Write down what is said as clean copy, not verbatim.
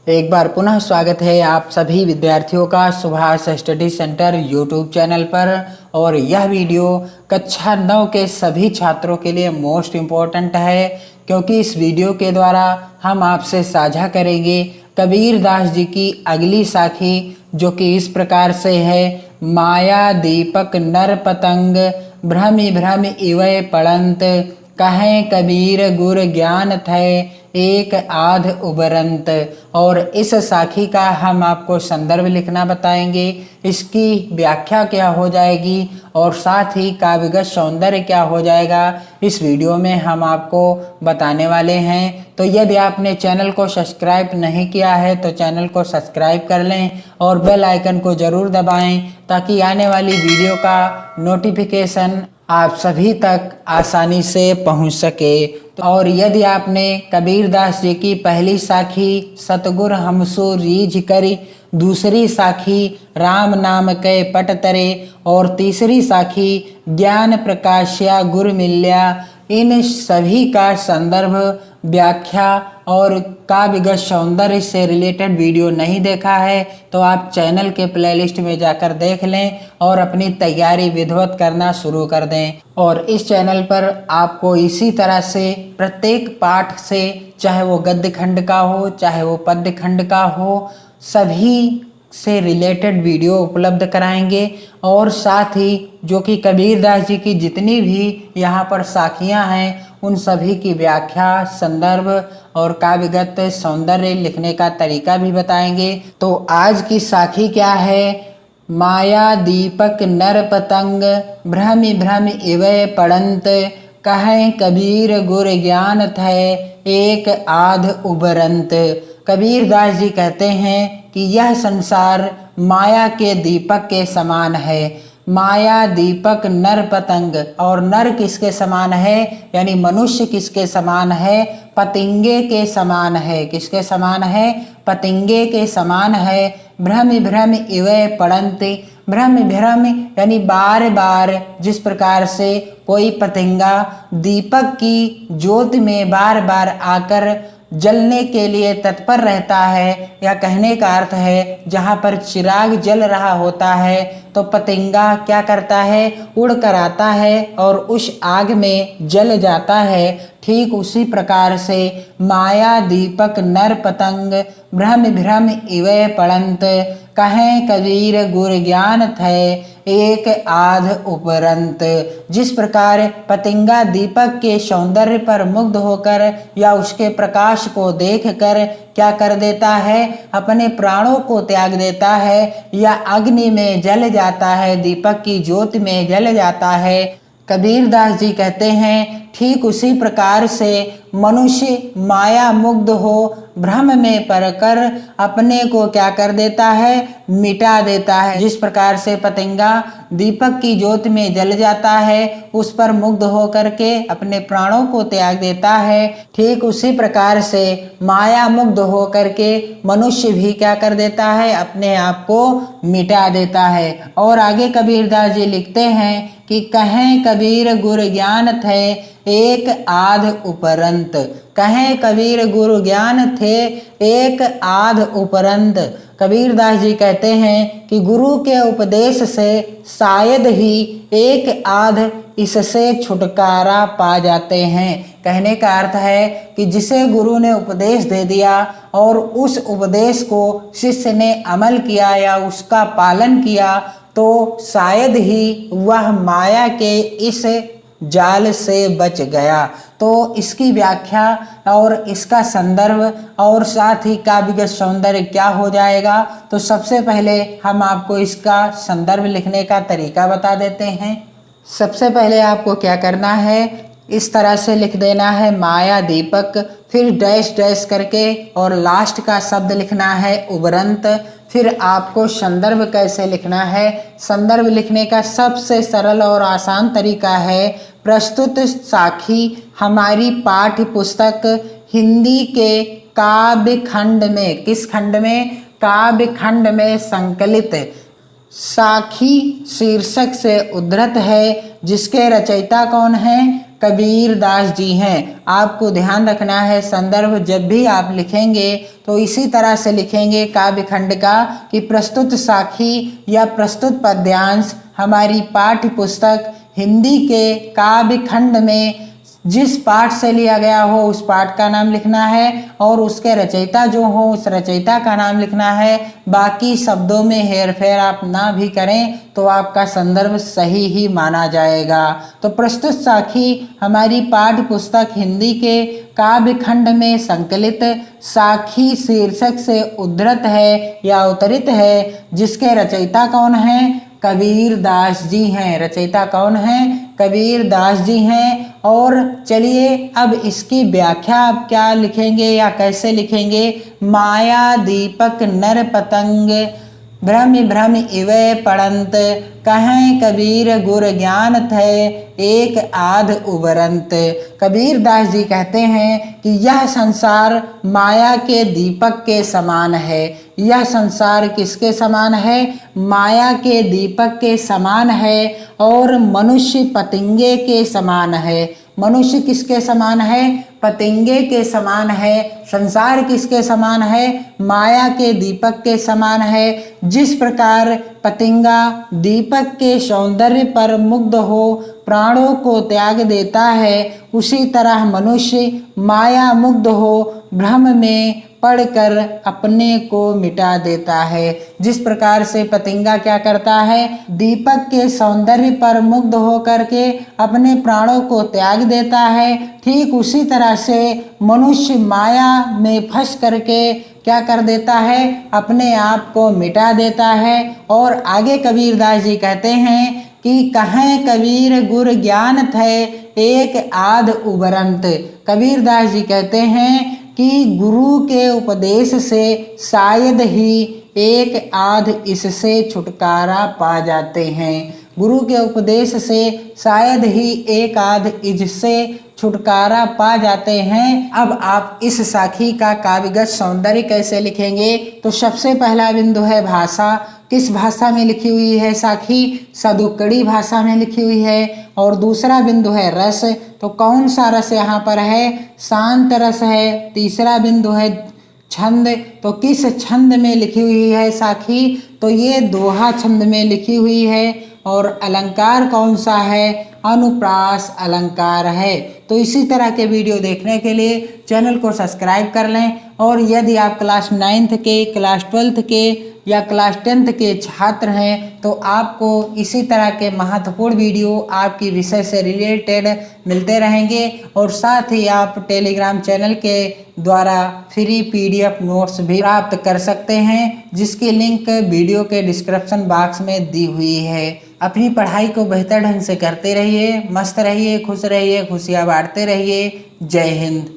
एक बार पुनः स्वागत है आप सभी विद्यार्थियों का Subhash study centre YouTube channel पर। और यह वीडियो कक्षा 9 के सभी छात्रों के लिए मोस्ट इम्पोर्टेंट है, क्योंकि इस वीडियो के द्वारा हम आपसे साझा करेंगे कबीर दास जी की अगली साखी, जो कि इस प्रकार से है। माया दीपक नर पतंग भ्रमि भ्रमि इवै पड़ंत, कहें कबीर गुर ज्ञान थे एक आध उबरंत। और इस साखी का हम आपको संदर्भ लिखना बताएंगे, इसकी व्याख्या क्या हो जाएगी और साथ ही काव्यगत सौंदर्य क्या हो जाएगा, इस वीडियो में हम आपको बताने वाले हैं। तो यदि आपने चैनल को सब्सक्राइब नहीं किया है तो चैनल को सब्सक्राइब कर लें और बेल आइकन को ज़रूर दबाएं, ताकि आने वाली वीडियो का नोटिफिकेशन आप सभी तक आसानी से पहुंच सके। और यदि आपने कबीर दास जी की पहली साखी सतगुर हमसो रीझ करी, दूसरी साखी राम नाम के पट तरे और तीसरी साखी ज्ञान प्रकाश्या गुर मिल्या, इन सभी का संदर्भ, व्याख्या और काव्यगत सौंदर्य से रिलेटेड वीडियो नहीं देखा है तो आप चैनल के प्लेलिस्ट में जाकर देख लें और अपनी तैयारी विधिवत करना शुरू कर दें। और इस चैनल पर आपको इसी तरह से प्रत्येक पाठ से, चाहे वो गद्य खंड का हो चाहे वो पद्य खंड का हो, सभी से रिलेटेड वीडियो उपलब्ध कराएंगे। और साथ ही जो कि कबीर दास जी की जितनी भी यहाँ पर साखियाँ हैं उन सभी की व्याख्या, संदर्भ और काव्यगत सौंदर्य लिखने का तरीका भी बताएंगे। तो आज की साखी क्या है? माया दीपक नर पतंग भ्रमि भ्रमि इवै पड़ंत, कहें कबीर गुर ज्ञान थे एक आध उबरंत। कबीर दास जी कहते हैं कि यह संसार माया के दीपक के समान है। माया दीपक नर पतंग, और नर किसके समान है यानी मनुष्य किसके समान है? पतंगे के समान है। किसके समान है? पतंगे के समान है। भ्रमि भ्रमि इवै पड़ंति, भ्रमि भ्रमि यानी बार बार जिस प्रकार से कोई पतंगा दीपक की ज्योति में बार बार आकर जलने के लिए तत्पर रहता है, या कहने का अर्थ है जहाँ पर चिराग जल रहा होता है तो पतंगा क्या करता है? उड़ कर आता है और उस आग में जल जाता है। ठीक उसी प्रकार से माया दीपक नर पतंग भ्रमि भ्रमि इवै पड़ंत, कहें कबीर गुर ज्ञान थे एक आध उपरंत। जिस प्रकार पतंगा दीपक के सौंदर्य पर मुग्ध होकर या उसके प्रकाश को देखकर क्या कर देता है? अपने प्राणों को त्याग देता है या अग्नि में जल जाता है, दीपक की ज्योति में जल जाता है। कबीर दास जी कहते हैं ठीक उसी प्रकार से मनुष्य माया मुग्ध हो भ्रम में पड़कर अपने को क्या कर देता है? मिटा देता है। जिस प्रकार से पतंगा दीपक की ज्योति में जल जाता है, उस पर मुग्ध होकर के अपने प्राणों को त्याग देता है, ठीक उसी प्रकार से माया मुग्ध होकर के मनुष्य भी क्या कर देता है? अपने आप को मिटा देता है। और आगे कबीर दास जी लिखते हैं कि कहें कबीर गुर ज्ञान थे एक आध उपरंत, कहें कबीर गुरु ज्ञान थे एक आध उपरंत। कबीर दास जी कहते हैं कि गुरु के उपदेश से शायद ही एक आध इससे छुटकारा पा जाते हैं। कहने का अर्थ है कि जिसे गुरु ने उपदेश दे दिया और उस उपदेश को शिष्य ने अमल किया या उसका पालन किया, तो शायद ही वह माया के इस जाल से बच गया। तो इसकी व्याख्या और इसका संदर्भ और साथ ही काव्यगत सौंदर्य क्या हो जाएगा, तो सबसे पहले हम आपको इसका संदर्भ लिखने का तरीका बता देते हैं। सबसे पहले आपको क्या करना है? इस तरह से लिख देना है माया दीपक, फिर डैश डैश करके और लास्ट का शब्द लिखना है उबरंत। फिर आपको संदर्भ कैसे लिखना है? संदर्भ लिखने का सबसे सरल और आसान तरीका है, प्रस्तुत साखी हमारी पाठ्य पुस्तक हिंदी के काव्य खंड में, किस खंड में? काव्य खंड में संकलित साखी शीर्षक से उद्धृत है, जिसके रचयिता कौन है? कबीर दास जी हैं। आपको ध्यान रखना है, संदर्भ जब भी आप लिखेंगे तो इसी तरह से लिखेंगे काव्य खंड का कि प्रस्तुत साखी या प्रस्तुत पद्यांश हमारी पाठ्य पुस्तक हिंदी के काव्य खंड में जिस पाठ से लिया गया हो उस पाठ का नाम लिखना है और उसके रचयिता जो हो उस रचयिता का नाम लिखना है। बाकी शब्दों में हेरफेर आप ना भी करें तो आपका संदर्भ सही ही माना जाएगा। तो प्रस्तुत साखी हमारी पाठ्य पुस्तक हिंदी के काव्य खंड में संकलित साखी शीर्षक से उद्धृत है या अवतरित है, जिसके रचयिता कौन हैं? कबीर दास जी हैं। रचयिता कौन हैं? कबीर दास जी हैं। और चलिए अब इसकी व्याख्या आप क्या लिखेंगे या कैसे लिखेंगे। माया दीपक नर पतंग भ्रम भ्रम इवै पड़ंत, कहें कबीर गुर ज्ञान थे एक आध उबरंत। कबीर दास जी कहते हैं कि यह संसार माया के दीपक के समान है। यह संसार किसके समान है? माया के दीपक के समान है। और मनुष्य पतंगे के समान है। मनुष्य किसके समान है? पतंगे के समान है। संसार किसके समान है? माया के दीपक के समान है। जिस प्रकार पतंगा दीपक के सौंदर्य पर मुग्ध हो प्राणों को त्याग देता है, उसी तरह मनुष्य माया मुग्ध हो भ्रम में पढ़कर अपने को मिटा देता है। जिस प्रकार से पतंगा क्या करता है? दीपक के सौंदर्य पर मुग्ध होकर के अपने प्राणों को त्याग देता है, ठीक उसी तरह से मनुष्य माया में फंस करके क्या कर देता है? अपने आप को मिटा देता है। और आगे कबीरदास जी कहते हैं कि कहें कबीर गुर ज्ञान थे एक आध उबरंत। कबीरदास जी कहते हैं कि गुरु के उपदेश से शायद ही एक आध इससे छुटकारा पा जाते हैं। गुरु के उपदेश से शायद ही एक आध इससे छुटकारा पा जाते हैं। अब आप इस साखी का काव्यगत सौंदर्य कैसे लिखेंगे? तो सबसे पहला बिंदु है भाषा। किस भाषा में लिखी हुई है साखी? सदुक्कड़ी भाषा में लिखी हुई है। और दूसरा बिंदु है रस। तो कौन सा रस यहाँ पर है? शांत रस है। तीसरा बिंदु है छंद। तो किस छंद में लिखी हुई है साखी? तो ये दोहा छंद में लिखी हुई है। और अलंकार कौन सा है? अनुप्रास अलंकार है। तो इसी तरह के वीडियो देखने के लिए चैनल को सब्सक्राइब कर लें। और यदि आप क्लास 9th के, क्लास 12th के या क्लास 10th के छात्र हैं तो आपको इसी तरह के महत्वपूर्ण वीडियो आपकी विषय से रिलेटेड मिलते रहेंगे। और साथ ही आप टेलीग्राम चैनल के द्वारा फ्री PDF नोट्स भी प्राप्त कर सकते हैं, जिसकी लिंक वीडियो के डिस्क्रिप्शन बॉक्स में दी हुई है। अपनी पढ़ाई को बेहतर ढंग से करते रहिए, मस्त रहिए, खुश रहिए, खुशियाँ बांटते रहिए। जय हिंद।